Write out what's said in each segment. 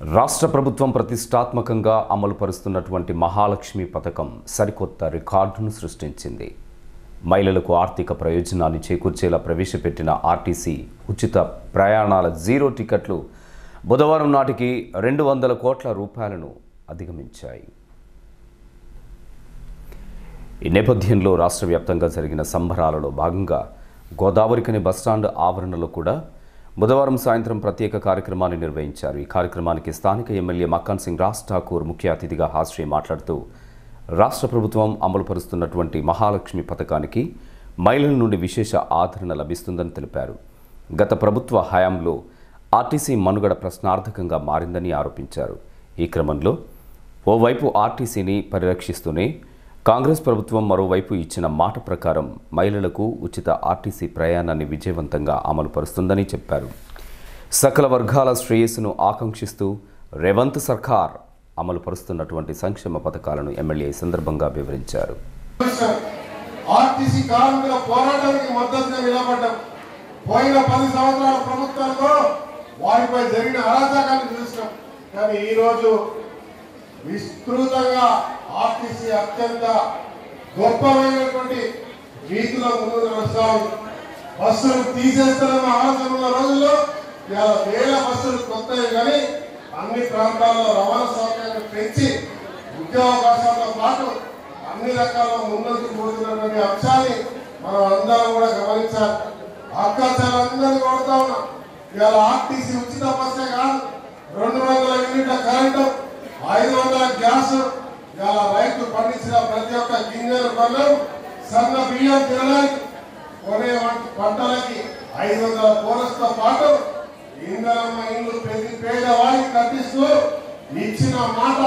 రాష్ట్ర ప్రభుత్వం ప్రతిష్టాత్మకంగా అమలు పరుస్తున్నటువంటి మహాలక్ష్మి పథకం సరికొత్త రికార్డును సృష్టించింది. మహిళలకు ఆర్థిక ప్రయోజనాన్ని చేకూర్చేలా ప్రవేశపెట్టిన ఆర్టీసీ ఉచిత ప్రయాణాల జీరో టికెట్లు బుధవారం నాటికి 200 కోట్ల రూపాయలను అధిగమించాయి. ఈ నేపథ్యంలో రాష్ట్ర వ్యాప్తంగా జరిగిన సంబరాలలో భాగంగా గోదావరికని బస్టాండ్ ఆవరణలో కూడా బుధవారం సాయంత్రం ప్రత్యేక కార్యక్రమాన్ని నిర్వహించారు. ఈ కార్యక్రమానికి స్థానిక ఎమ్మెల్యే మక్కన్ సింగ్ రాజ్ ఠాకూర్ ముఖ్య అతిథిగా హాజరై మాట్లాడుతూ రాష్ట్ర ప్రభుత్వం అమలు పరుస్తున్నటువంటి మహాలక్ష్మి పథకానికి మహిళల నుండి విశేష ఆదరణ లభిస్తుందని తెలిపారు. గత ప్రభుత్వ హయాంలో ఆర్టీసీ మనుగడ ప్రశ్నార్థకంగా మారిందని ఆరోపించారు. ఈ క్రమంలో ఓవైపు ఆర్టీసీని పరిరక్షిస్తూనే కాంగ్రెస్ ప్రభుత్వం మరోవైపు ఇచ్చిన మాట ప్రకారం మహిళలకు ఉచిత ఆర్టీసీ ప్రయాణాన్ని విజయవంతంగా అమలు పరుస్తుందని చెప్పారు. సకల వర్గాల శ్రేయస్సును ఆకాంక్షిస్తూ రేవంత్ సర్కార్ అమలు పరుస్తున్నటువంటి సంక్షేమ పథకాలను ఎమ్మెల్యే ఈ సందర్భంగా వివరించారు. ఆర్టీసీ కార్మికుల పోరాటానికి మద్దతుగా నిలబడ్డాం. పోయిన 10 సంవత్సరాల ప్రభుత్వంలో వారిపై జరిగిన అరాచకాన్ని చూసినాం. కానీ ఈరోజు విస్తృతంగా ఆర్టీసీ అత్యంత గొప్పమైనటువంటి రీతిలో ముందుకు నడుస్తాం. బస్సులు తీసేస్తున్న ఆలోచన ఉన్న రోజుల్లో వేల బస్సులు కొత్తవి కానీ అన్ని ప్రాంతాల్లో రవాణా సౌకర్యాన్ని పెంచి ఉద్యోగావకాశాలతో పాటు అన్ని రకాల ముందుకు పోతున్నటువంటి అంశాన్ని మనం అందరం కూడా గమనించాలి. అక్కలందరినీ కొడతా ఉన్నాం. ఇవాళ ఆర్టీసీ ఉచిత బస్సే కాదు, 200 యూనిట్ల కరెంటు, 500 గ్యాస్, ఇవాళ రైతు పండించిన ప్రతి ఒక్క గింజలు కొనం, సన్న బియ్యం తినడానికి కొనే పంటలకి 500 బోనస్తో పాటు ఇంధనమ్మ ఇల్లు ప్రతి పేదవాడికి కట్టిస్తూ ఇచ్చిన మాట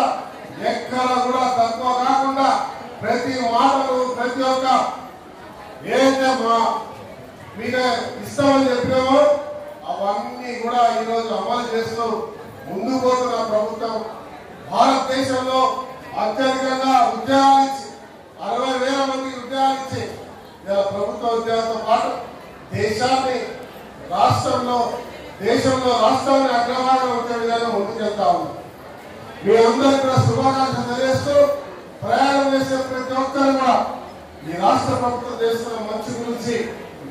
ఎక్కడ కూడా తక్కువ కాకుండా ప్రతి మాటను ప్రతి ఒక్క ఏదైతే మీకు ఇస్తామని చెప్పినామో అవన్నీ కూడా ఈరోజు అమలు చేస్తూ ముందుకు పోతున్న ప్రభుత్వం. భారతదేశంలో అత్యధికంగా ఉద్యోగాలు ఇచ్చి 60,000 మందికి ఉద్యోగాలు ఇచ్చి ప్రభుత్వ ఉద్యోగాలతో పాటు దేశంలో రాష్ట్రాన్ని అగ్రభాగంలో వచ్చే విధంగా ముందుకెళ్తా ఉంది. మీ అందరికీ కూడా శుభాకాంక్షలు తెలియజేస్తూ ప్రయాణం చేసే ప్రతి ఒక్కరు కూడా ఈ రాష్ట్ర ప్రభుత్వం చేస్తున్న మంచి గురించి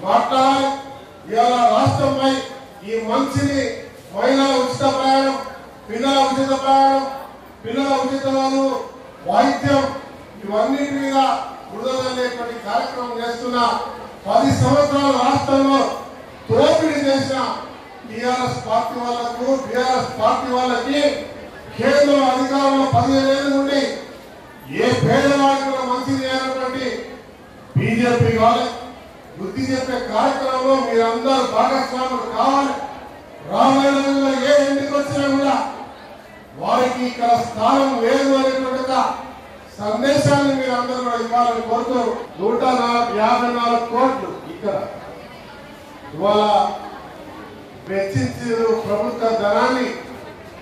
మాట్లాడాలి. ఇవాళ రాష్ట్రంపై ఈ మంచిని మహిళల ఉచిత ప్రయాణం, పిల్లల ఉచిత ప్రయాణం, పిల్లల ఉచితలు, వైద్యం ఇవన్నిటి మీద విడుదలనేటువంటి కార్యక్రమం చేస్తున్న 10 సంవత్సరాల రాష్ట్రంలో దోపిడీ చేసిన టీఆర్ఎస్ పార్టీ వాళ్ళకి కేంద్ర అధికారంలో 15 ఏళ్ళ నుండి ఏ పేదవాడికి కూడా మంచి చేయాలన్నటువంటి బీజేపీ కావాలి. బుద్ధి చెప్పే కార్యక్రమంలో మీరందరూ భాగస్వాములు కావాలి. రాబోయే రోజుల్లో ఏ ఎన్నిక వచ్చినా కూడా వారికి ఇక్కడ స్థానం లేదు అనేటువంటి సందేశాన్ని మీరు అందరూ కూడా ఇవ్వాలని కోరుతూ 154 కోట్లు ఇక్కడ ఇవాళ వెచ్చించే ప్రభుత్వ ధనాన్ని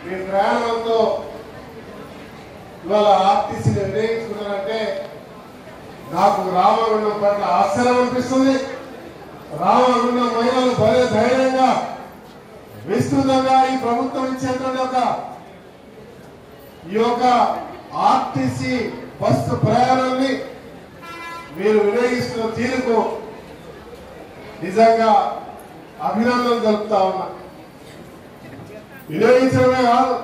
మీ ప్రయాణంతో ఇవాళ ఆర్టీసీ నిర్ణయించుకున్నారంటే నాకు రామగుండం పట్ల ఆశ్చర్యం అనిపిస్తుంది. రామగుండం మహిళలు భలే ధైర్యంగా విస్తృతంగా ఈ ప్రభుత్వం ఇచ్చేటువంటి ఈ యొక్క ఆర్టీసీ బస్సు ప్రయాణాన్ని మీరు వినియోగిస్తున్న తీరుకు నిజంగా అభినందనలు తెలుపుతా ఉన్నా. వినియోగించడమే కాదు,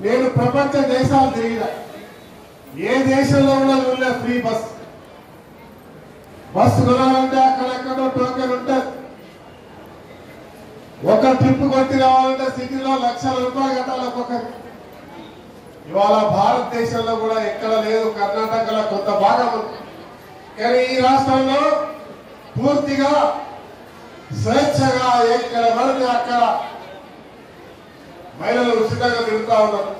నేను ప్రపంచ దేశాలు తిరిగిన ఏ దేశంలో కూడా వెళ్ళే ఫ్రీ బస్సు కొనాలంటే అక్కడెక్కడో టోకెన్ ఉంటుంది. ఒక ట్రిప్ కొట్టి రావాలంటే సిటీలో లక్షల రూపాయలు కట్టాలి ఒక్కొక్కరు. ఇవాళ భారతదేశంలో కూడా ఎక్కడ లేదు, కర్ణాటకలో కొంత భాగం ఉంది. కానీ ఈ రాష్ట్రంలో పూర్తిగా స్వేచ్ఛగా ఎక్కడ పడితే అక్కడ మహిళలు ఉచితంగా తిరుగుతా ఉన్నారు.